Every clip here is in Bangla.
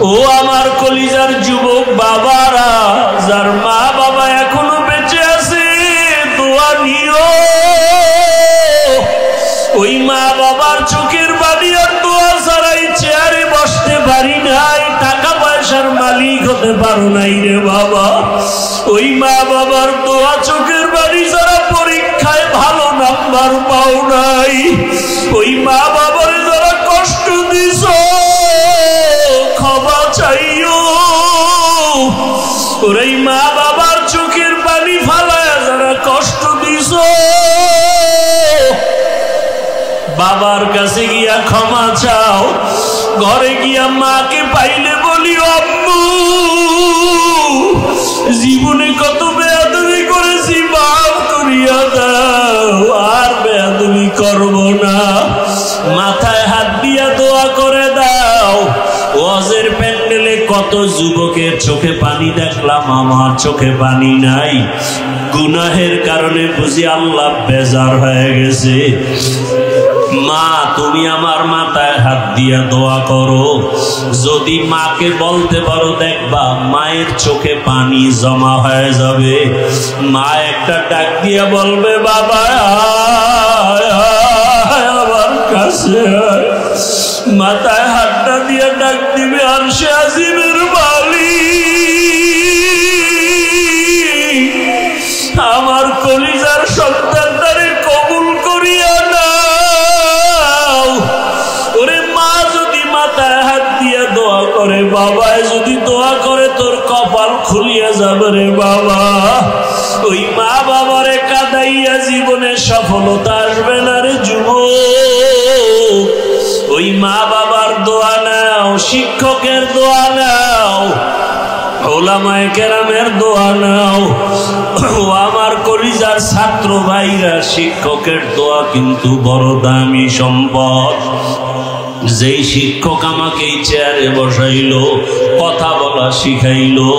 ও আমার কলিজার যুবক বাবারা, যার মা বাবা এখনো বেঁচে আছে, দোয়া নিও। ওই মা বাবার চোখের পানি আর দোয়া ছাড়াই চেয়ারে বসতে পারি নাই, টাকা পয়সার মালিক হতে পারো নাই রে বাবা। ওই মা বাবার দোয়া চোখের পানি ছাড়া পরীক্ষায় ভালো নাম্বার পাও নাই। ওই মা বাবার যারা কষ্ট দিছ, ক্ষমা চাইও। ওর এই মা বাবার চোখের পানি ফালায় যারা কষ্ট দিছ, বাবার কাছে গিয়া ক্ষমা চাও। ঘরে গিয়া মাকে পাইলে বলিও, আম্মু জীবনে কত বেয়াদবি করেছি, মাফ করিয়া দাও, আর বেয়াদবি করব না। মাথায় হাত দিয়া দোয়া করে দাও। ওয়াজের প্যান্ডেলে কত যুবকের চোখে পানি দেখলাম, আমার চোখে পানি নাই। গুনাহের কারণে বুঝি আল্লাহ বেজার হয়ে গেছে। মা, তুমি আমার মাথায় হাত দিয়া দোয়া করো। যদি মাকে বলতে পারো, দেখবা মায়ের চোখে পানি জমা হয়ে যাবে। মা একটা ডাক দিয়া বলবে, বাবা আমার কাছে। মাথায় হাতটা দিয়ে ডাক দিবে, আরশে আজিমের মালিক, আমার কলিজার সন্তানটারে কবুল করিয়া নাও। ওরে মা যদি মাথায় হাত দিয়ে দোয়া করে, বাবায় যদি দোয়া করে, তোর কপাল খুলিয়া যাবে রে বাবা। ওই মা বাবারে কাঁদাইয়া জীবনে সফলতা আসবে না রে যুবক। ওই মা বাবার দোয়া নাও, শিক্ষকের দোয়া নাও, ওলামায়ে কেরামের দোয়া নাও। ও আমার কলিজার ছাত্র ভাইরা, শিক্ষকের দোয়া কিন্তু বড় দামি সম্পদ। যেই শিক্ষক আমাকে এই চেয়ারে বসাইলো, কথা বলা শিখাইলো,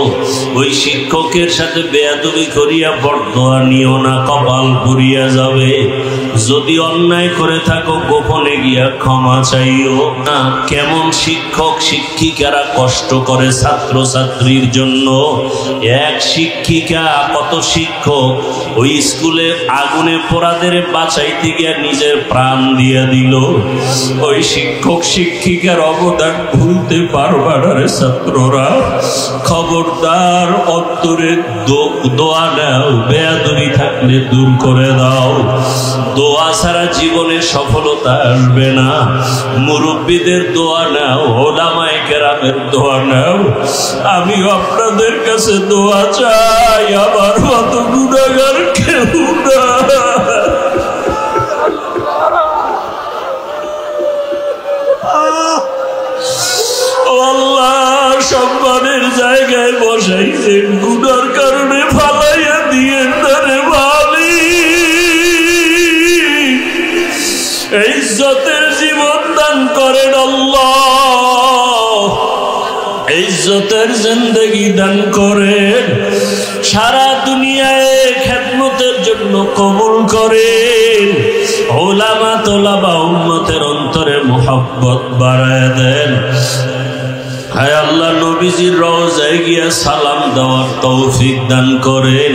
ওই শিক্ষকের সাথে বেয়াদবি করিয়া বরদোয়া নিও না, কপাল পুড়িয়া যাবে। যদি অন্যায় করে থাকো, গোপনে গিয়া ক্ষমা চাইও না। কেমন শিক্ষক শিক্ষিকারা কষ্ট করে ছাত্র ছাত্রীর জন্য। এক শিক্ষিকা, কত শিক্ষক ওই স্কুলে আগুনে পোড়াদের বাঁচাইতে গিয়া নিজের প্রাণ দিয়া দিল। ওই শিক্ষক শিক্ষিকার অবদান ভুলতে পারবা না রে ছাত্ররা। খবরদার, অন্তরে দোয়া নাও, বেয়াদবি থাকলে দূর করে দাও। দোয়া ছাড়া জীবনে সফলতা আসবে না। মুরব্বীদের দোয়া নাও, ওলামায়ে কেরামের দোয়া নাও। আমি আপনাদের কাছে দোয়া চাই, আমার মতো গুনাহগার কেউ না। আল্লাহ সম্মানের জায়গায় বসাইছেন, গুনার কারণে ফালাইয়া দিয়ে তারে ভালি। ইজ্জতের জীবন দান করেন আল্লাহ, ইজ্জতের জিন্দেগি দান করেন। সারা দুনিয়ায় খেদমতের জন্য কবুল করেন। ওলামা তোলাবা উম্মতের অন্তরে মুহাব্বত বাড়ায় দেন। হায় আল্লাহ, নবীজির রওজায় গিয়া সালাম দেওয়ার তৌফিক দান করেন।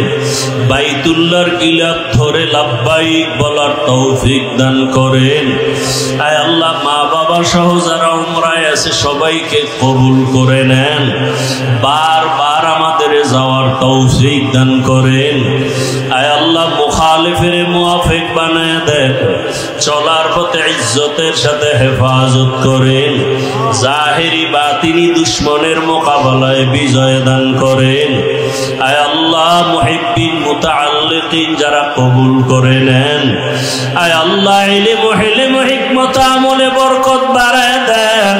বাইতুল্লাহর গিলাফ ধরে লাব্বাইক বলার তৌফিক দান করেন। হায় আল্লাহ, মা বাবা সহ যারা উমরায় আছে সবাইকে কবুল করে নেন। বারবার আমাদের যাওয়ার তৌফিক দান করেন। হায় আল্লাহ, মুখালিফের মুওয়াফিক বানায় দেন। চলার পথে ইজ্জতের সাথে হেফাজত করেন। জাহেরি বাতিনি দুশ্মনের মোকাবেলায় বিজয় দান করেন। আয় আল্লাহ, মুহিব্বিন মুতাআল্লিকিন যারা কবুল করে নেন। আয় আল্লাহ, ইলম হিকমত আমলে বরকত বাড়ায় দেন।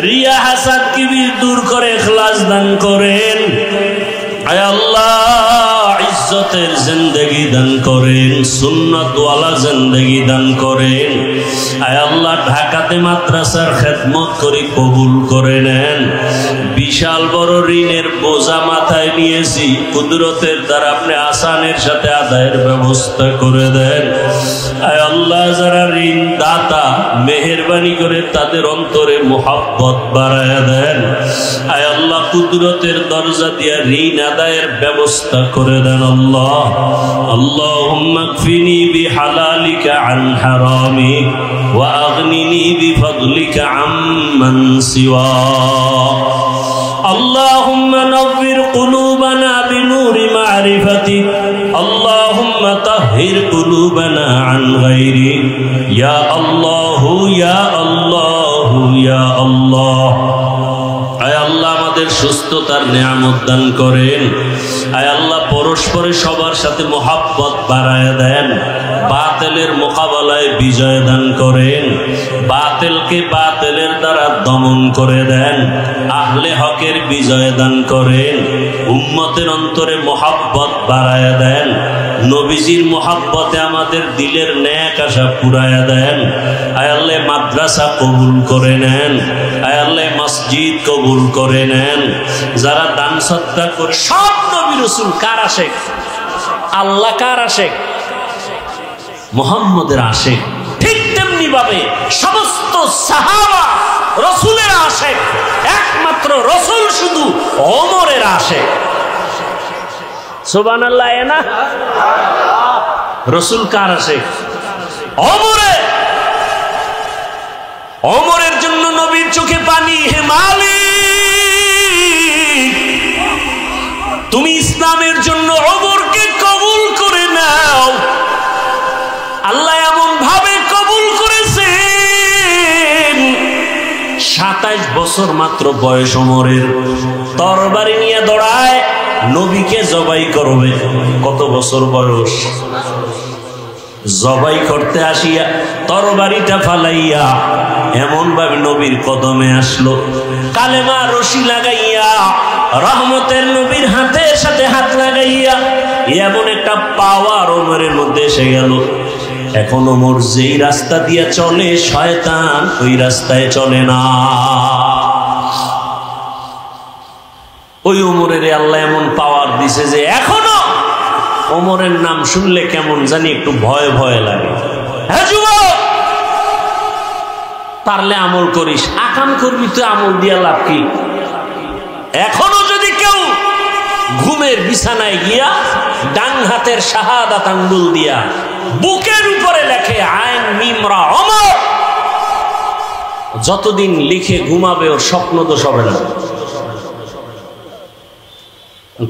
রিয়া হাসাদ কিবির দূর করে ইখলাস দান করেন। আয় আল্লাহ, ইজ্জতের জিন্দেগি দান করেন, সুন্নাতওয়ালা জিন্দেগি দান করেন। আয় আল্লাহ, ঢাকাতে মাদ্রাসার খেদমত করে কবুল করে নেন। বিশাল বড় ঋণের বোঝা মাথায় নিয়েছি, কুদরতের দ্বারা আপনি আসানের সাথে আদায়ের ব্যবস্থা করে দেন। আয় আল্লাহ, যারা ঋণ দাতা মেহেরবানি করে তাদের অন্তরে মোহাব্বত বাড়ায়া দেন। আয় আল্লাহ, কুদরতের দরজা দিয়া ঋণ আদায়ের ব্যবস্থা করে দেন। আল্লাহ আল্লাহুম্মা কফিনি বিহালালিকা আন হারামিক ওয়া আগনিনি বিফদলিকা আম্মান সিওয়াক। اللهم نور قلوبنا بنور معرفتك اللهم طهر قلوبنا عن غيرك يا الله يا الله يا الله আয় আল্লাহ আমাদের সুস্থতার নিয়ামত দান করেন। আয় আল্লাহ পরস্পরে সবার সাথে মোহাব্বত বাড়ায় দেন। বাতিলের মোকাবেলায় বিজয় দান করেন। বাতিলকে বাতিলের দ্বারা দমন করে দেন। আহলে হকের বিজয় দান করেন। উম্মতের অন্তরে মোহাব্বত বাড়ায় দেন। নবীজির মোহাব্বতে আমাদের দিলের নেক আশা পুরায়া দেন। আয় আল্লাহ মাদ্রাসা কবুল করে নেন। আয় আল্লাহ মসজিদ কবুল করে নেন। যারা দান সদকা করে সব নবী রাসূল কার আশেক? আল্লাহ কার আশেক? মুহাম্মদের আশেক। ঠিক তেমনি ভাবে সমস্ত সাহাবা রাসূলের আশেক। একমাত্র রাসূল শুধু ওমরের আশেক। সুবহানাল্লাহ। না রাসূল কার আশেক? ওমরের। ওমরের জন্য নবীর চোখে পানি। হে মালিক, তুমি ইসলামের জন্য ওমরকে কবুল করে নাও। আল্লাহ এমন ভাবে কবুল করেছেন, 27 বছর মাত্র বয়স ওমরের। তরবারি নিয়ে দৌড়ায়, নবীকে জবাই করবে। কত বছর বয়স? জবাই করতে আসিয়া তরবারিটা ফালাইয়া এমন ভাবে নবীর কদমে আসলো, কালেমা রশি লাগাইয়া রহমতের নবীর হাতের সাথে হাত লাগাইয়া এমন একটা পাওয়ার ওমরের মধ্যে এসে গেল। এখন ওমর যেই রাস্তা দিয়ে চলে, শয়তান ওই রাস্তায় চলে না। ওই ওমরের আল্লাহ এমন পাওয়ার দিছে যে এখনো ওমরের নাম শুনলে কেমন জানি একটু ভয় ভয় লাগে। হ্যাঁ যুবক, পারলে আমল করিস, আকাম করবি তো আমল দিয়া লাভ কি? এখনো যদি কেউ ঘুমের বিছানায় গিয়া ডান হাতের শাহাদাত আঙ্গুল দিয়া বুকের উপরে লেখে আইন মিমরা ওমর, যতদিন লিখে ঘুমাবে ওর স্বপ্ন দোষ হবে না।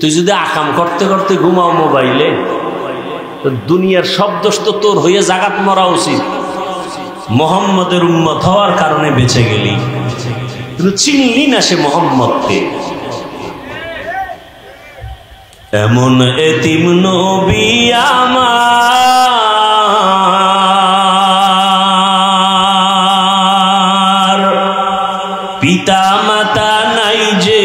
তুই যদি আকাম করতে করতে ঘুমাও মোবাইলে, দুনিয়ার সব দোষ তো তোর হয়ে জাগাত মরা উচিত। মোহাম্মদের উম্মত হওয়ার কারণে বেঁচে গেলি, কিন্তু চিনলি না সে মোহাম্মদকে। এমন এতিম নবী আমার, পিতা মাতা নাই যে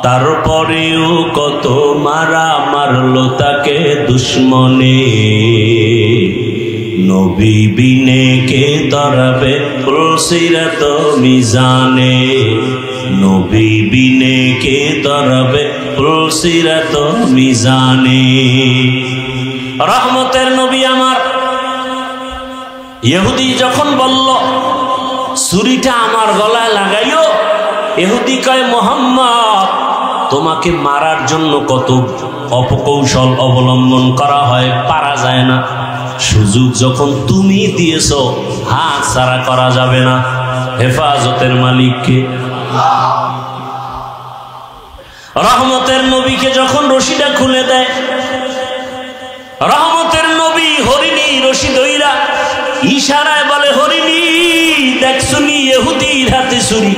তারপরেও কত মারা মারলো তাকে দুশ্মনে। নবী বিনে কে ধরাবে পুলসিরাত মিজানে। নবী বিনে কে ধরাবে পুলসিরাত মিজানে। রহমতের নবী আমার। ইহুদি যখন বলল ছুরিটা আমার গলায় লাগাইও, ইহুদি কয় মুহাম্মদ তোমাকে মারার জন্য কত অপকৌশল অবলম্বন করা হয়, পারা যায় না। সুযোগ যখন তুমি দিয়েছো, হাত ছাড়া করা যাবে না। হেফাজতের মালিককে। রহমতের নবীকে যখন রশিটা খুলে দেয়, রহমতের নবী হরিণী রশি ধইরা ইশারায় বলে, হরিণী দেখছুনি ইহুদির হাতে ছুরি,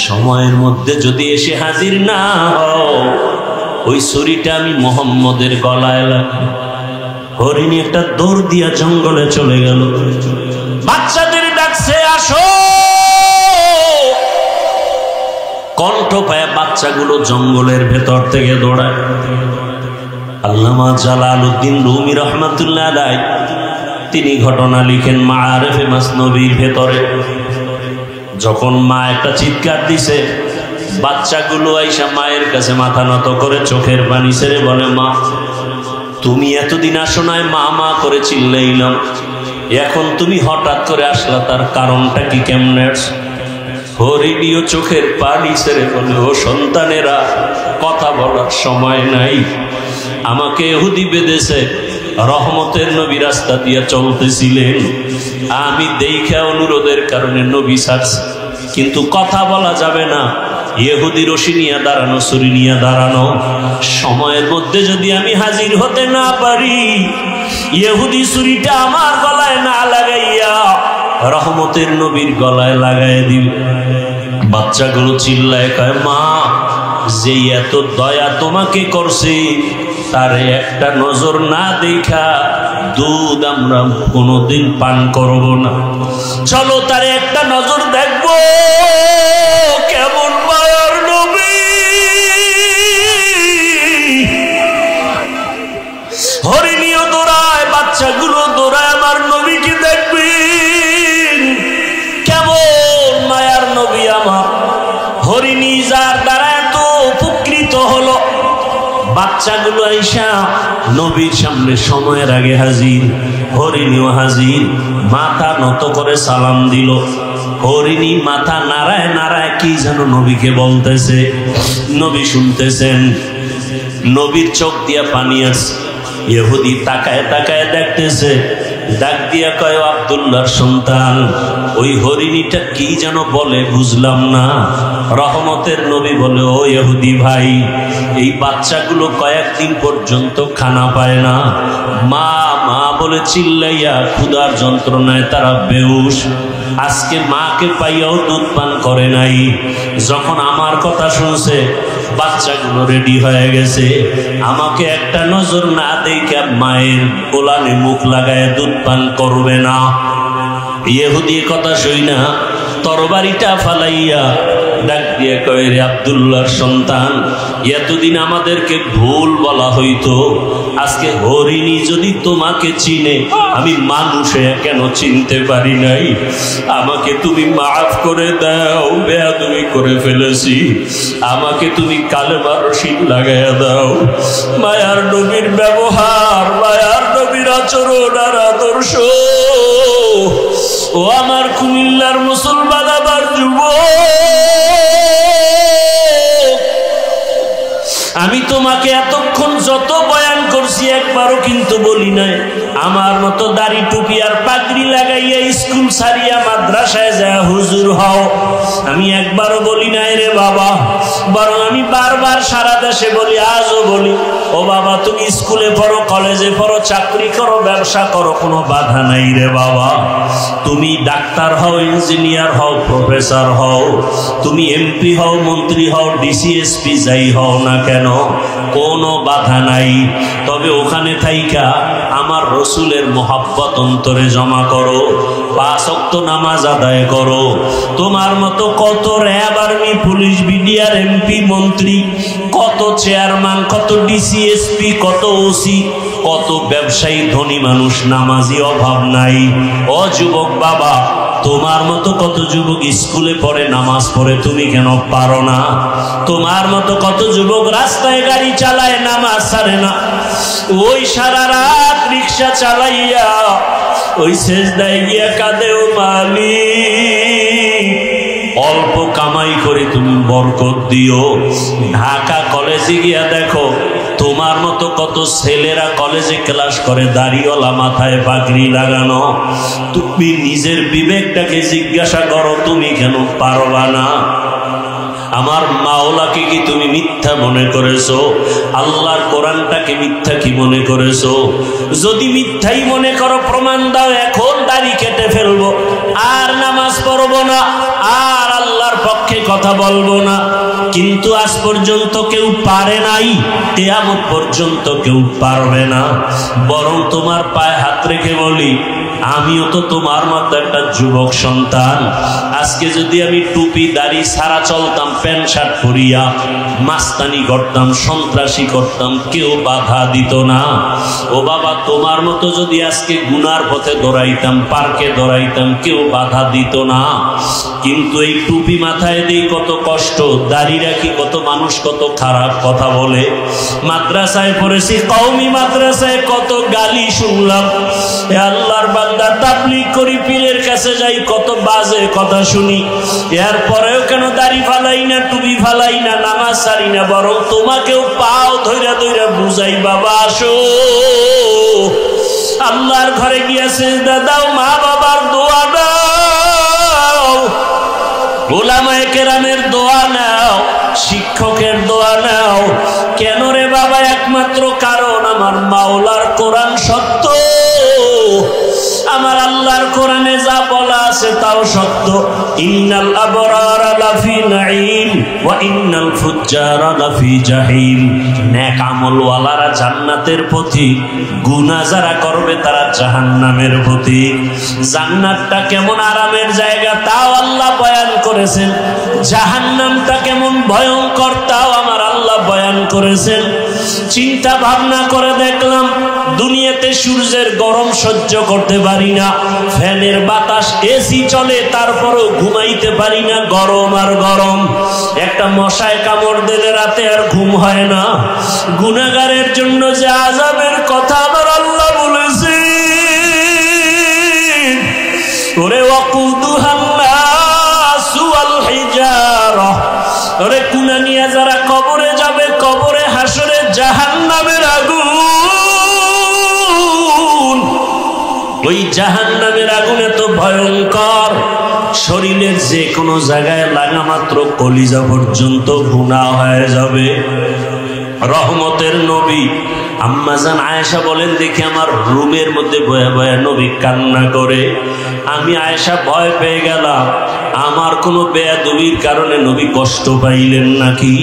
সময়ের মধ্যে যদি এসে হাজির না হও, ওই ছুরিটা আমি মুহাম্মদের গলায় লাগবে। হরিণী একটা দৌড় দিয়া জঙ্গলে চলে গেল। বাচ্চাদের ডাকছে, আসো। কণ্ঠ পায় বাচ্চাগুলো জঙ্গলের ভেতর থেকে দৌড়ায়। আল্লামা জালালউদ্দিন রুমি রহমাতুল্লাহ আলাইহি তিনি ঘটনা লিখেন মাআরিফে মাসনবীর ভেতরে। যখন মা একটা চিৎকার দিছে, বাচ্চাগুলো আইসা মায়ের কাছে মাথা নত করে চোখের পানি ছেড়ে বলে, মা তুমি এতদিন আসো নাই, মা মা করে চিল্লাইলাম, এখন তুমি হঠাৎ করে আসলা, তার কারণটা কি, কেমনে? হরিণীও চোখের পানি ছেড়ে বলে, ও সন্তানেরা, কথা বলার সময় নাই, আমাকে ইহুদি বেঁধেছে, রহমতের নবী রাস্তা দিয়ে চলতেছিলেন, আমি দেখা অনুরোধের কারণে নবী ছাড়ছি, কিন্তু কথা বলা যাবে না, ইহুদি রশি নিয়ে দাঁড়ানো, ছুরি নিয়ে দাঁড়ানো, সময়ের মধ্যে যদি আমি হাজির হতে না পারি, ইহুদি ছুরিটা আমার গলায় না লাগাইয়া রহমতের নবীর গলায় লাগাই দিবে। বাচ্চাগুলো চিল্লায় কয়, মা যে এত দয়া তোমাকে করছে, তারে একটা নজর না দেখা দুধ আমরা কোনোদিন পান করব না, চলো তারে একটা নজর দেখবো, কেমন মায়ার নবী। হরিণীও দৌড়ায়, বাচ্চাগুলো দৌড়ায়, আমার নবীকে দেখবেন, কেমন মায়ার নবী আমার। হরিণী যার দ্বারা এত উপকৃত হলো, বাচ্চাগুলো আইসা নবীর সামনে সময়ের আগে হাজির, হরিণীও হাজির, মাথা নত করে সালাম দিল। হরিণী মাথা নাড়ায় নাড়ায় কি যেন নবীকে বলতেছে, নবী শুনতেছেন, নবীর চোখ দিয়া পানি আসছে। ইহুদি তাকায় তাকায় দেখতেছে, ডাক দিয়া কয়, আব্দুল্লাহর সন্তান, ওই হরিণীটা কি যেন বলে বুঝলাম না। রহমতের নবী বলে, ও ইহুদি ভাই, এই বাচ্চাগুলো কয়েকদিন পর্যন্ত খানা পায় না, মা মা বলে চিল্লাইয়া ক্ষুধার যন্ত্রণায় তারা বেহুশ, আজকে মাকে পাইয়াও দুধ পান করে নাই। যখন আমার কথা শুনছে, বাচ্চাগুলো রেডি হয়ে গেছে, আমাকে একটা নজর না দেখে মায়ের কোলানে মুখ লাগায় দুধ পান করবে না। ইহুদি কথা শুই না তরবারিটা ফালাইয়া ডাক দিয়ে কয়, রে আব্দুল্লাহর সন্তান, এতদিন আমাদেরকে ভুল বলা হইতো, আজকে হরিণী যদি তোমাকে চিনে, আমি মানুষে কেন চিনতে পারি নাই, আমাকে তুমি মাফ করে দাও, বেয়াদবি করে ফেলেছি, আমাকে তুমি কালেমার রশিদ লাগাইয়া দাও। মায়ার নবীর ব্যবহার, মায়ার নবীর আচরণ আর আদর্শ, ও আমার কুমিল্লার মুসলমান, আমার যুবক, আমি তোমাকে এতক্ষণ যত বয়ান করছি একবারও কিন্তু বলি নাই, আমার মতো দাড়ি টুপি আর পাগড়ি লাগাইয়া স্কুল ছাড়িয়া মাদ্রাসায় যায় হুজুর হও, আমি একবারও বলি নাই রে বাবা। বরং আমি বারবার সারা দেশে বলি, আজও বলি, ও বাবা তুমি স্কুলে পড়ো, কলেজে পড়ো, চাকরি করো, ব্যবসা করো, কোনো বাধা নাই রে বাবা। তুমি ডাক্তার হও, ইঞ্জিনিয়ার হও, প্রফেসর হও, তুমি এমপি হও, মন্ত্রী হও, ডিসিএসপি যাই হও না কেন, কোনো বাধা নাই। তবে ওখানে থাইকা আমার রসুলের মোহাব্বত অন্তরে জমা করো, 5 ওয়াক্ত নামাজ আদায় করো। তোমার মতো কত RAB, army, police, BDR, MP, মন্ত্রী, কত চেয়ারম্যান, কত ডিসিএসপি, কত ওসি, কত ব্যবসায়ী, ধনী মানুষ, নামাজি অভাব নাই। ও যুবক বাবা, তোমার মতো কত যুবক স্কুলে পড়ে, নামাজ পড়ে, তুমি কেন পারো না? তোমার মতো কত যুবক রাস্তায় গাড়ি চালায়, নামাজ ছাড়ে না। ওই সারা রাত রিক্সা চালাইয়া ওই সেজদায় গিয়া কাঁদেও, মালিক অল্প কামাই করে তুমি বরকত দিও। ঢাকা কলেজে গিয়া দেখো, তোমার মতো কত ছেলেরা কলেজে ক্লাস করে, দাড়িওয়ালা, মাথায় পাগড়ি লাগানো। তুমি নিজের বিবেকটাকে জিজ্ঞাসা করো, তুমি কেন পারবা না? আমার মাওলাকে কি তুমি মিথ্যা মনে করেছো? আল্লাহর কোরআনটাকে মিথ্যা কি মনে করেছো? যদি মিথ্যাই মনে করো, প্রমাণ দাও, এখন দাড়ি কেটে ফেলবো, আর নামাজ পড়বো না, আর আল্লাহর পক্ষে কথা বলবো না। কিন্তু আজ পর্যন্ত কেউ পারে নাই, কিয়ামত পর্যন্ত কেউ পারবে না। বরং তোমার পায়ে হাত রেখে বলি, আমিও তো তোমার মতো একটা যুবক সন্তান। আজকে যদি আমি টুপি দাড়ি ছাড়া চলতাম, প্যান্ট শার্ট পরিয়া মাস্তানি করতাম, সন্ত্রাসী করতাম, কেউ বাধা দিত না। ও বাবা, তোমার মতো যদি আজকে গুনার পথে দৌড়াইতাম, পার্কে দৌড়াইতাম, কেউ বাধা দিত না। কিন্তু এই টুপি মাথায় দিয়ে কত কষ্ট, দাড়ি রাখি কত মানুষ কত খারাপ কথা বলে। মাদ্রাসায় পড়েছি, কওমি মাদ্রাসায় কত গালি শুনলাম। আল্লাহর বান্দা, তাবলীগ করি, পীরের কাছে যাই, কত বাজে কথা শুনি। এরপরেও কেন দাড়ি ফালাই না, টুপি ফালাই না, নামাজ ছাড়ি না, বরং তোমাকেও পাও ধইরা ধইরা বুঝাই, বাবা আসো আল্লাহর ঘরে গিয়া সিজদা দাও, মা বাবার দোয়া নাও, উলামায়ে কেরামের দোয়া নাও, শিক্ষকের দোয়া নাও। কেন রে বাবা? একমাত্র কারণ আমার মাওলার কোরআন সত্য, আমার আল্লাহর কোরআনে যা বলা আছে তাও সত্য। ইন্নাল আবরারা লাফি নাঈম ওয়া ইন্নাল ফুজ্জারা লাফি জাহিম। নেক আমলওয়ালারা জান্নাতের পথিক, গুনাহ যারা করবে তারা জাহান্নামের পথিক। জান্নাতটা কেমন আরামের জায়গা তাও আল্লাহ বয়ান করেছেন, জাহান্নামটা কেমন ভয়ঙ্কর তাও আমার আল্লাহ বয়ান করেছেন। চিন্তা ভাবনা করে দেখলাম, দুনিয়াতে সূর্যের গরম সহ্য করতে পারি না, ফ্যানের বাতাস এসি চলে, তারপরও ঘুমাইতে পারি না, গরম আর গরম। একটা মশায় কামড় দিলে রাতে আর ঘুম হয় না। গুনাহগারের জন্য যে আযাবের কথা আমার আল্লাহ বলেছে, ওরে ওয়াকুদুহান নাসু ওয়াল হিজারা, ওরে গুনাহ নিয়ে যারা কবরে যাবে, কবরে হাসরে জাহান্নামের আগুন। ওই জাহান্নামের আগুন এত ভয়ঙ্কর, শরীরের যে কোনো জায়গায় লাগা মাত্র কলিজা পর্যন্ত গুনাহ হয়ে যাবে। রহমতের নবী আম্মাজান আয়েশা বলেন, দেখি আমার রুমের মধ্যে বয়া বয়া নবী কান্না করে। আমি আয়েশা ভয় পেয়ে গেলাম, আমার কোনো বেয়াদবির কারণে নবী কষ্ট পাইলেন নাকি।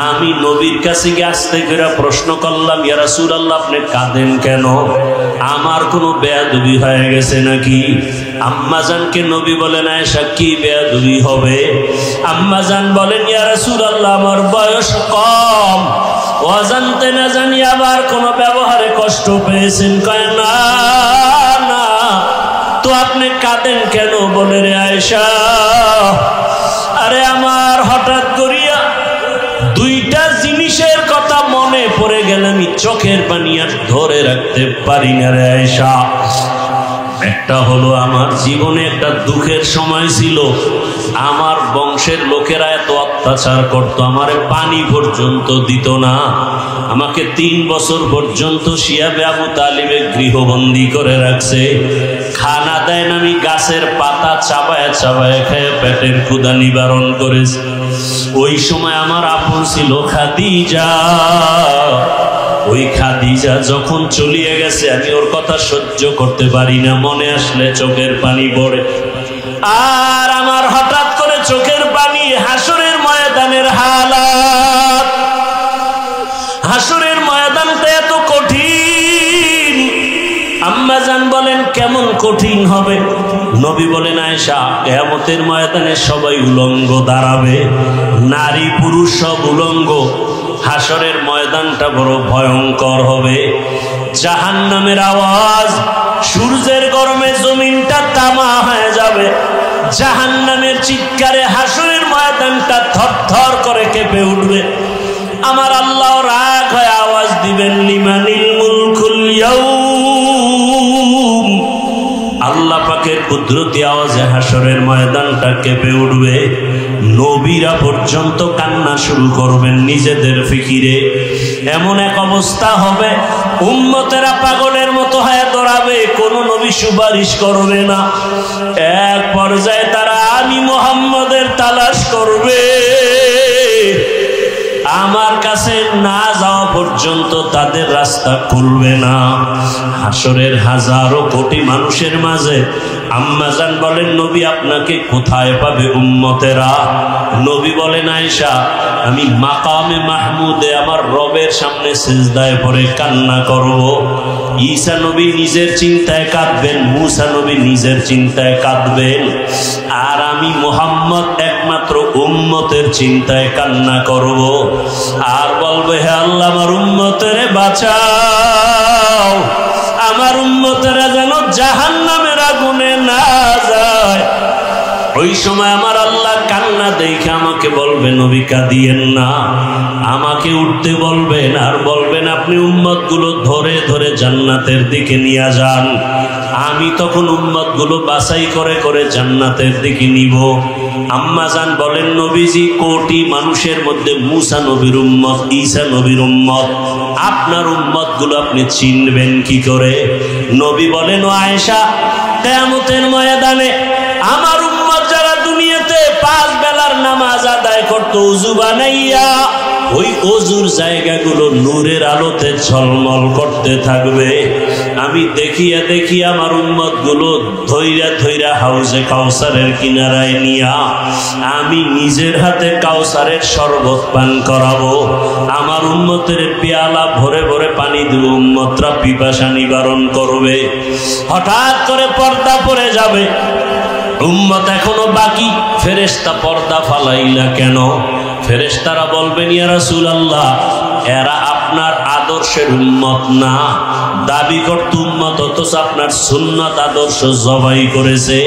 আমি নবীর কাছে গিয়ে আস্তে করে প্রশ্ন করলাম, ইয়া রাসূলুল্লাহ আপনি কাঁদেন কেন? আমার কোনো বেয়াদবি হয়ে গেছে নাকি? আম্মাজানকে নবী বলেন, আয়েশা কি বেয়াদবি হবে? আম্মাজান বলেন, ইয়া রাসূলুল্লাহ আমার বয়স কম, অজান্তে না জানি আবার কোনো ব্যবহারে কষ্ট পেয়েছেন। কয় না না, তো আপনি কাঁদেন কেন? বলে, রে আয়েশা, আরে আমার হঠাৎ করিয়া দুইটা জিনিসের কথা মনে পড়ে গেলে আমি চোখের পানি আর ধরে রাখতে পারি না রে আয়েশা। একটা হলো, আমার জীবনে একটা দুঃখের সময় ছিল, আমার বংশের লোকেরা এত অত্যাচার করতো, আমারে পানি পর্যন্ত দিত না। আমাকে 3 বছর পর্যন্ত শিয়াবে আবু তালিবে গৃহবন্দী করে রাখছে। খানা দেয় না, আমি গাছের পাতা চাবায় চাবায় খেয়ে পেটের ক্ষুধা নিবারণ করেছি। ওই সময় আমার আপন ছিল খাদিজা। ওই খাদিজা যখন চলিয়ে গেছে, আমি ওর কথা সহ্য করতে পারি না, মনে আসলে চোখের পানি পড়ে। আর আমার হঠাৎ করে চোখের পানি, হাসরের ময়দানের হালাত। হাসরের ময়দানটা এত কঠিন। আম্মাজান বলেন, কেমন কঠিন হবে? নবী বলেন, আয়েশা কিয়ামতের ময়দানে সবাই উলঙ্গ দাঁড়াবে, নারী পুরুষ সব উলঙ্গ। হাসরের ময়দানটা বড় ভয়ঙ্কর হবে। জাহান্নামের আওয়াজ, সূর্যের গরমে জমিনটা তামা হয়ে যাবে। জাহান্নামের চিৎকারে হাসরের ময়দানটা থরথর করে কেঁপে উঠবে। আমার আল্লাহ রাগ হয়ে আওয়াজ দিবেন, লিমানিল মুলকুল ইয়াউম। আল্লাহ পাকের কুদরতি আওয়াজে হাসরের ময়দানটা কেঁপে উঠবে। নবীরা পর্যন্ত কান্না শুরু করবেন নিজেদের ফিকিরে। এমন এক অবস্থা হবে, উম্মতেরা পাগলের মতো হয়ে দৌড়াবে, কোনো নবী সুপারিশ করবে না। এক পর্যায়ে তারা আমি মুহাম্মদের তালাশ করবে। আমার কাছে না যাওয়া পর্যন্ত তাদের রাস্তা খুলবে না। হাসরের হাজারো কোটি মানুষের মাঝে আম্মাজান বলেন, নবী আপনাকে কোথায় পাবে উম্মতেরা? নবী বলেন, আয়েশা, আমি মাকামে মাহমুদে আমার রবের সামনে সিজদায় পড়ে কান্না করব। ঈসা নবী নিজের চিন্তায় কাঁদবেন, মুসা নবী নিজের চিন্তায় কাঁদবেন, আর আমি মুহাম্মদ একমাত্র উম্মতের চিন্তায় কান্না করব আর বলবো, হে আল্লাহ, আমার উম্মতেরে বাঁচাও, আমার উম্মতেরা যেন জাহান্নামের আগুনে না যায়। ওই সময় আমার আল্লাহ কান্না দেখে আমাকে বলবেন, নবী কাঁদিয়েন না, আমাকে উঠতে বলবেন আর বলবেন, আপনি উম্মতগুলো ধরে ধরে জান্নাতের দিকে নিয়ে যান। আমি তখন উম্মতগুলো বাছাই করে করে জান্নাতের দিকে নিব। আম্মাজান বলেন, নবীজি, কোটি মানুষের মধ্যে মুসা নবীর উম্মত, ঈসা নবীর উম্মত, আপনার উম্মতগুলো আপনি চিনবেন কি করে? নবী বলেন, ও আয়েশা, কিয়ামতের ময়দানে আমার উম্মত যারা দুনিয়াতে 5 বেলার নামাজ আদায় করতো ওযু বানাইয়া, ওই ওযুর জায়গাগুলো নূরের আলোতে ঝলমল করতে থাকবে। আমি দেখিয়া দেখিয়া আমার উম্মতগুলো ধইরা ধইরা হাউজে কাউসারের কিনারায় নিয়া আমি নিজের হাতে কাউসারের শরবত পান করাবো। আমার উম্মতের পেয়ালা ভরে ভরে পানি দিব, উম্মতরা পিপাসা নিবারণ করবে। হঠাৎ করে পর্দা পড়ে যাবে, উম্মত এখনো বাকি, ফেরেশতা পর্দা ফালাইলা কেন? ফেরেশতারা বলবেন, ইয়া রাসূলুল্লাহ, এরা আপনার আদর্শের উম্মত না, দাবি করত উম্মত, অথচ আপনার সুন্নাত আদর্শ জবাই করেছে।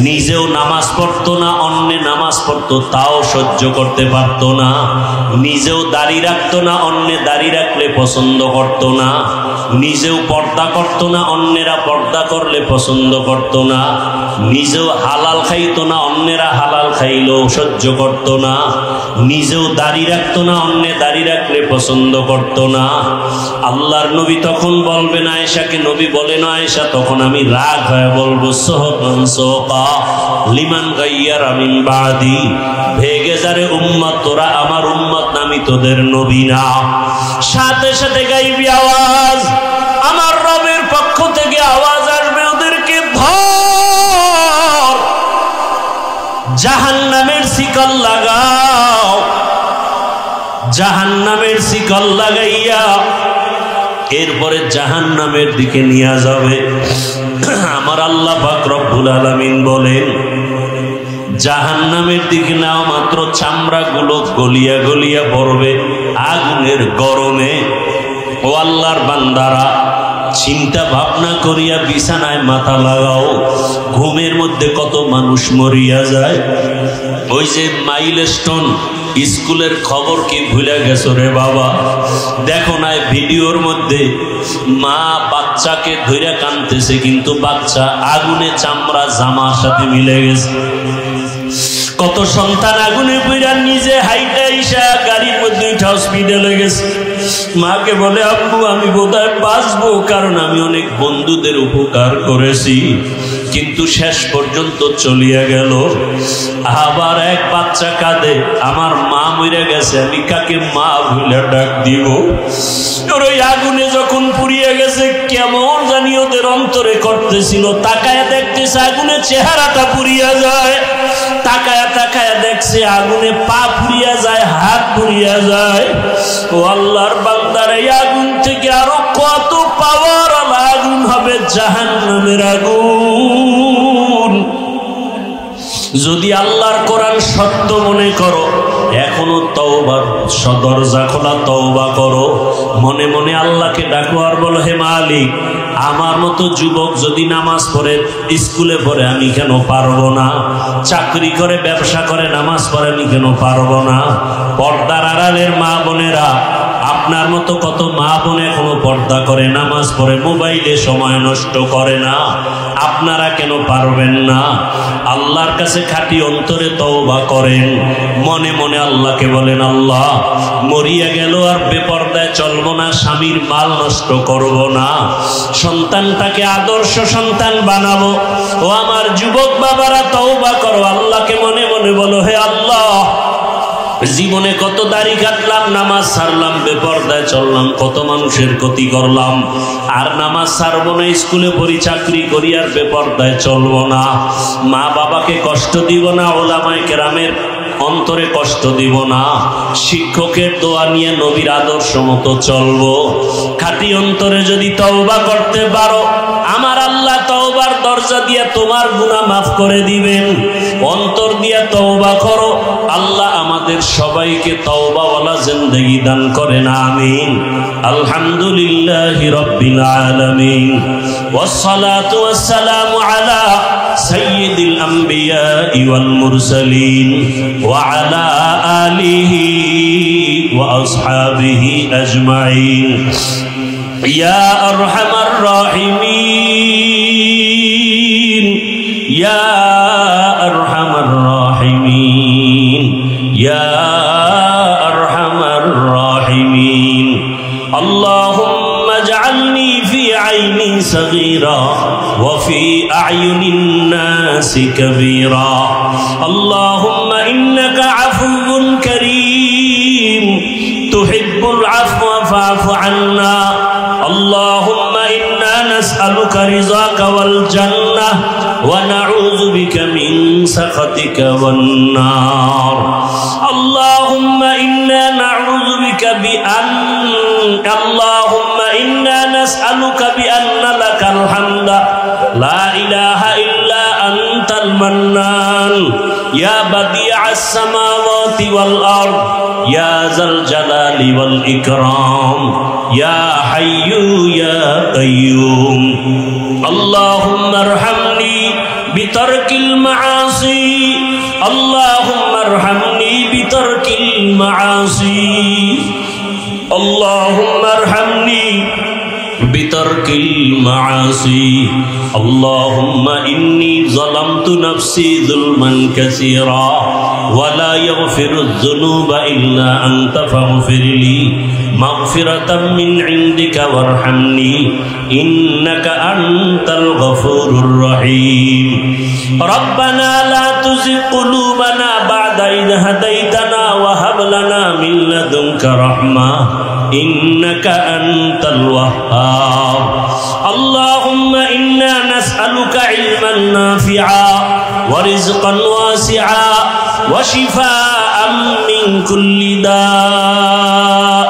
নিজেও নামাজ পড়তো না, অন্যে নামাজ পড়তো তাও সহ্য করতে পারতো না। নিজেও দাড়ি রাখতো না, অন্যে দাড়ি রাখলে পছন্দ করতো না। নিজেও পর্দা করতো না, অন্যেরা পর্দা করলে পছন্দ করতো না। নিজেও হালাল খাইতো না, অন্যেরা হালাল খাইলেও সহ্য করতো না। নিজেও দাড়ি রাখতো না, অন্যে দাড়ি রাখলে পছন্দ করতো না। আল্লাহর নবী তখন বলবেন আয়েশাকে, নবী বলেন, আয়েশা, তখন আমি রাগ হয়ে বলবো, সোহকান সোহকা লিমান গাইয়ারা মিন বাদি, ভেগে যারে উম্মত, তোরা আমার উম্মত না, আমি তোদের নবী না। সাথে সাথে গাইবি আওয়াজ, আমার রবের পক্ষ থেকে আওয়াজ আসবে, ওদেরকে ধর, জাহান্নামের শিকল লাগাও। জাহান্নামের শিকল লাগাইয়া এরপরে জাহান্নামের দিকে নিয়ে যাবে। আমার আল্লাহ পাক রব্বুল আলামিন বলেন, জাহান্নামের দিকে নাও মাত্র চামড়াগুলো গলিয়া গলিয়া পড়বে আগুনের গরমে। ও আল্লাহর বান্দারা, চিন্তা ভাবনা করিয়া বিছানায় মাথা লাগাও। ঘুমের মধ্যে কত মানুষ মরিয়া যায়। ওই যে মাইলস্টোন স্কুলের খবর কি ভুলে গেছো রে বাবা? দেখো না ভিডিওর মধ্যে মা বাচ্চাকে ধইরা কাঁদতেছে, কিন্তু বাচ্চা আগুনে চামড়া জামার সাথে মিলে গেছে। কত সন্তান আগুনে পুইরা নিজে হাইটা ইসা গাড়ির মধ্যে উঠা হসপিটালে গেছে। মাকে বলে, আব্বু, আমি বোধহয় বাঁচবো, কারণ আমি অনেক বন্ধুদের উপকার করেছি, কিন্তু শেষ পর্যন্ত চলিয়া গেল। আবার এক বাচ্চা কাঁদে, আমার মা মরে গেছে, আমি কাকে মা ভুলে ডাক দিব? ওই আগুনে যখন পুড়িয়ে গেছে, কেমন জানি ওদের অন্তরে করতেছিল। তাকায়া দেখতেছে আগুনে চেহারাটা পুড়িয়া যায়, তাকায়া তাকায়া দেখছে আগুনে পা পুড়িয়া যায়, হাত পুড়িয়া যায়। ও আল্লাহর বান্দার, এই আগুন থেকে আরো কত পাওয়ার আগুন হবে, জাহান্নামের আগুন। যদি আল্লাহর কোরআন সত্য মনে করো, এখনো তওবার দরজা খোলা, তওবা করো। মনে মনে আল্লাহকে ডাকো আর বলো, হে মালিক, আমার মতো যুবক যদি নামাজ পড়ে, স্কুলে পড়ে, আমি কেন পারবো না? চাকরি করে, ব্যবসা করে, নামাজ পড়ে, আমি কেন পারবো না? পর্দার আড়ালের মা বোনেরা, আপনার মতো কত মা বোন এখনো পর্দা করে, নামাজ পড়ে, মোবাইলে সময় নষ্ট করে না, আপনারা কেন পারবেন না? আল্লাহর কাছে খাঁটি অন্তরে তওবা করেন, মনে মনে আল্লাহকে বলেন, আল্লাহ, মরিয়া গেল আর বেপর্দায় চলবো না, স্বামীর মাল নষ্ট করব না, সন্তানটাকে আদর্শ সন্তান বানাবো। ও আমার যুবক বাবারা, তওবা করো, আল্লাহকে মনে মনে বলো, হে আল্লাহ, জীবনে কত দাড়ি কাটলাম, নামাজ ছাড়লাম, বেপরদায় চললাম, কত মানুষের ক্ষতি করলাম। আর নামাজ ছাড়বো না, স্কুলে পড়ি, চাকরি করি, আর বেপরদায় চলবো না। মা বাবাকে কষ্ট দিব না, ওলামায়ে কেরামের অন্তরে কষ্ট দিব না। শিক্ষকের দোয়া নিয়ে নবীর আদর্শ মতো চলবো। খাঁটি অন্তরে যদি তওবা করতে পারো, আমার আল্লাহ তওবার দরজা দিয়ে তোমার গুনাহ মাফ করে দিবেন। অন্তর দিয়ে তওবা করো, আল্লাহ আমাদের সবাইকে তওবাওয়ালা জিন্দেগি দান করেন, আমিন। আলহামদুলিল্লাহি রাব্বিল আলামিন, ওয়াসসালাতু ওয়াসসালামু আলা সাইয়্যিদিল আম্বিয়া ওয়াল মুরসালিন ওয়া আলা আলিহি ওয়া আসহাবিহি আজমাইন। ইয়া আরহামার রাহিমিন, ইয়া আরহামার রাহিমিন, ইয়া আরহামার রাহিমিন। আল্লাহুম্মা জাআলনি ফি আইনি সগীরা ওয়া ফি আ'য়ুনিন নাসি কাবীরা। আল্লাহুম্মা ইন্নাকা আফুউন কারীম তুহিব্বুল আফওয়া ফা'ফু আন্না। আল্লাহুম্মা ইন্না নাসআলুকা রিযাকা ওয়াল জান্নাহ ওয়া নাউযু বিকা মিন সাখাতিকা ওয়ান নার। আল্লাহুম্মা ইন্না নাউযু বিকা আল্লাহুম্মা ইন্না নাসআলুকা বিআন্না লাকাল হামদা লা ইলাহা ইল্লা আনতাল মান্নান ইয়া বাদিআস সামাওয়াতি ওয়াল আরদ ইয়া যাল জালালি ওয়াল ইকরাম ইয়া হাইয়্যু ইয়া কাইয়্যুম। আল্লাহুম্মা আরহামনি বিতারকিল মাআসি, আল্লাহুম্মা আরহামনি বিতারকিল মাআসি, আল্লাহুম্মা আরহামনি বিতারকিল মাআসি। আল্লাহুম্মা ইন্নী যালামতু নাফসি যুলমান কাসীরা ওয়া লা ইয়াগফিরুয যুনুবা ইল্লা আনতা ফাগফিরলি মাগফিরাতাম মিন ইনদিকা ওয়ারহামনি ইন্নাকা আনতাল গফুরুর রহিম। রব্বানা লা তুযিগ কুলুবানা বা'দা ইয হাদাইতানা ওয়া হাব লানা মিন লাদুনকা রাহমাহ ইন্নাকা আনতাল ওয়াহ্হাব। আল্লাহুম্মা ইন্না নাসআলুকা ইলমান নাফিআ ওয়া রিজকান ওয়াসিআ ওয়া শিফাআম মিন কুল্লি দা'।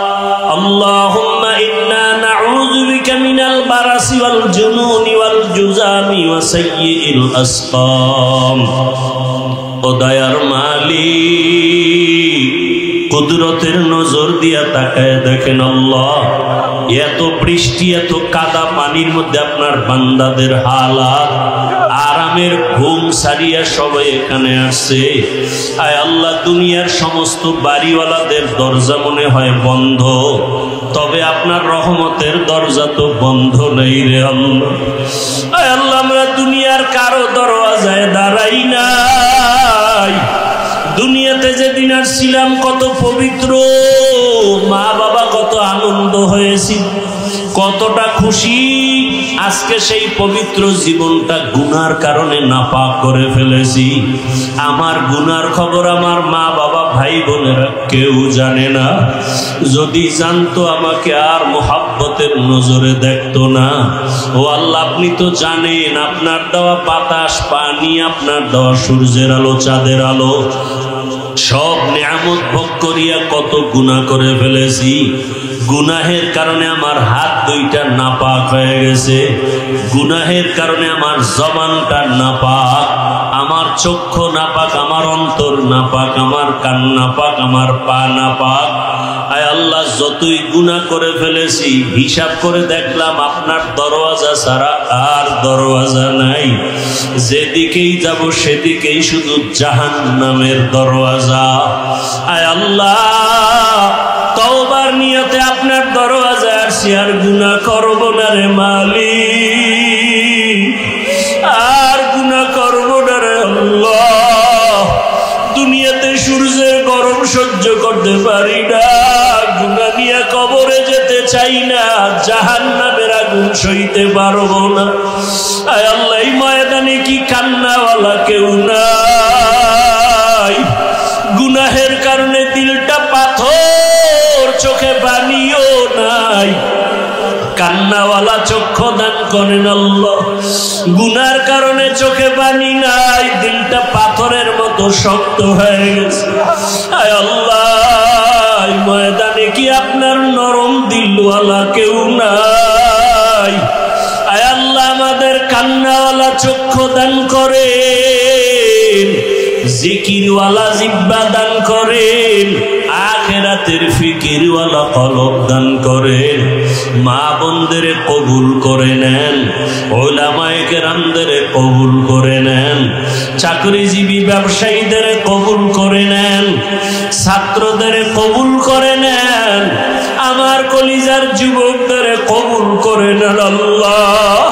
আল্লাহুম্মা ইন্না নাউযু বিকা মিনাল বারাসি ওয়াল জুনুনি ওয়াল জুযামি ওয়া সাইয়্যিল আসকাম। ও দয়ার মালিক, কুদরতের নজর দিয়া তাকায় দেখেন আল্লাহ, এত বৃষ্টি, এত কাদা পানির মধ্যে আপনার বান্দাদের হালাত। আরামের ঘুম সারিয়া সবাই এখানে আসছে। আয় আল্লাহ, দুনিয়ার সমস্ত বাড়িওয়ালাদের দরজা মনে হয় বন্ধ, তবে আপনার রহমতের দরজা তো বন্ধ নেই রে আল্লাহ। আয় আল্লাহ, আমরা দুনিয়ার কারো দরওয়াজায় দাঁড়াই নাই। দুনিয়াতে যেদিন আসছিলাম কত পবিত্র, মা বাবা কত আনন্দ হয়েছি, কতটা খুশি। আজকে সেই পবিত্র জীবনটা গুনার কারণে নাপাক করে ফেলেছি। আমার গুনার খবর আমার মা বাবা ভাই বোনেরা কেউ জানে না। যদি জানতো আমাকে আর মোহাব্বতের নজরে দেখতো না। ও আল্লাহ, আপনি তো জানেন, আপনার দেওয়া বাতাস, পানি, আপনার দেওয়া সূর্যের আলো, চাঁদের আলো, সব নিয়ামত ভোগ করিয়া কত গুনাহ করে ফেলেছি। গুনাহের কারণে আমার হাত দুইটা নাপাক হয়ে গেছে, গুনাহের কারণে আমার জবানটা নাপাক, আমার চক্ষু নাপাক, আমার অন্তর নাপাক, আমার কান নাপাক, আমার পা নাপাক। আয় আল্লাহ, যতই গুনাহ করে ফেলেছি হিসাব করে দেখলাম আপনার দরওয়াজা ছাড়া আর দরওয়াজা নাই। যেদিকেই যাব সেদিকেই শুধু জাহান্নামের দরওয়াজা। আয় আল্লাহ, তওবার নিয়তে আপনার দরওয়াজায় আসছি, আর গুনাহ করব না রে মালিক, আর গুনাহ করব না রে আল্লাহ। দুনিয়াতে সূর্যের গরম সহ্য করতে পারি না, গুনাহ নিয়ে কবরে যেতে চাই না, জাহান্নামের আগুন সইতে পারবো না। আয় আল্লাহ, এই ময়দানে কি কান্নাওয়ালা কেউ নাই? গুনাহ গুনাহের কারণে দিলটা পাথর, চোখে পানিও নাই, কান্নাওয়ালা চক্ষু দান করেন আল্লাহ। গুনার কারণে চোখে পানি নাই, দিলটা পাথরের মতো শক্ত হয়ে গেছে। আয় আল্লাহ, ময়দানে কি আপনার নরম দিলওয়ালা কেউ নাই? আয় আল্লাহ, আমাদের কান্নাওয়ালা চক্ষু দান করেন, জিকিরওয়ালা জিহ্বা দান করেন, আখিরাতের ফিকিরওয়ালা কলব দান করেন। মা বোনদের কবুল করে নেন, উলামায়ে কেরামদের কবুল করে নেন, চাকরিজীবী ব্যবসায়ীদের কবুল করে নেন, ছাত্রদের কবুল করে নেন, আমার কলিজার যুবকদের কবুল করে নেন আল্লাহ।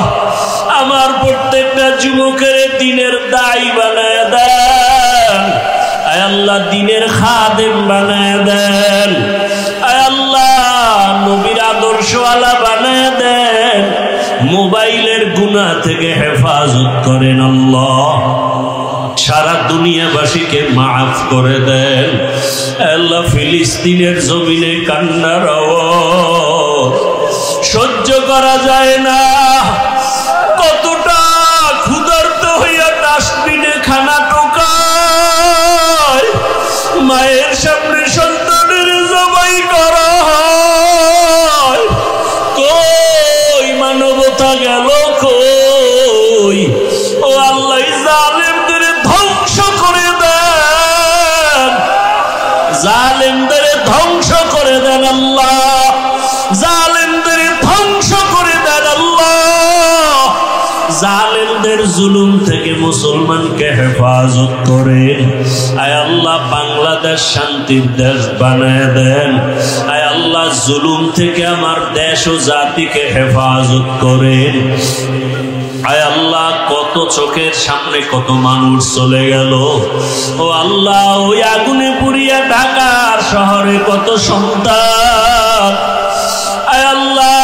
আমার প্রত্যেকটা যুবকের দিনের দায়ী বানায় দেন, আয় আল্লাহ দিনের খাদেম বানায় দেন, আয় আল্লাহ নবীর আদর্শওয়ালা বানায় দেন, মোবাইলের গুনাহ থেকে হেফাজত করেন আল্লাহ, সারা দুনিয়াবাসীকে মাফ করে দেন আল্লাহ। ফিলিস্তিনের জমিনে কান্নার আওয়াজ সহ্য করা যায় না, কতটা ক্ষুধার্ত হইয়া ডাস্টবিনে খানা টোকায়, মায়ের সামনে সন্তানের জবাই করা হয়, কই মানবতা গেল কই? ও আল্লাহ, জালেমদের ধ্বংস করে দেন, জালেমদের ধ্বংস করে দেন আল্লাহ, জালেমদের ধ্বংস করে দেন আল্লাহ। জালেমদের জুলুম থেকে মুসলমানকে হেফাজত করেন, আয় আল্লাহ বাংলাদেশ শান্তির দেশ বানায় দেন, আয় আল্লাহ জুলুম থেকে আমার দেশ ও জাতিকে হেফাজত করেন। আয় আল্লাহ, কত চোখের সামনে কত মানুষ চলে গেল, ও আল্লাহ ওই আগুনে পুড়িয়া ঢাকার শহরে কত সন্তান, আয় আল্লাহ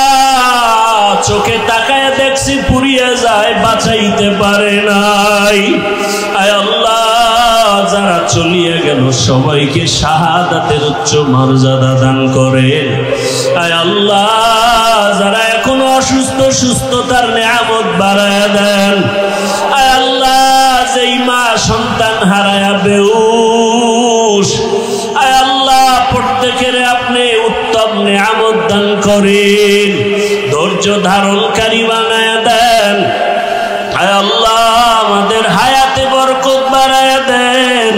চোখে তাকায় দেখছি পুড়িয়া যায়, বাঁচাইতে পারে নাই। আয় আল্লাহ, যারা চলিয়া গেল সবাইকে শাহাদাতের উচ্চ মর্যাদা দান করেন। আয় আল্লাহ, যারা এখনো অসুস্থ সুস্থতার নিয়ামত বাড়ায়া দেন। আয় আল্লাহ, যেই মা সন্তান হারায়া বেউস, আয় আল্লাহ প্রত্যেকের আপনি উত্তম নিয়ামত দান করেন, ধৈর্য ধারণকারী বানায়া দেন। আয় আল্লাহ, আমাদের হায়াতে বরকত বাড়ায়া দেন।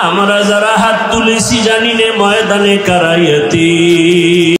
আমরা যারা হাত তুলেছি জানি নে ময়দানে কারাইয়াতি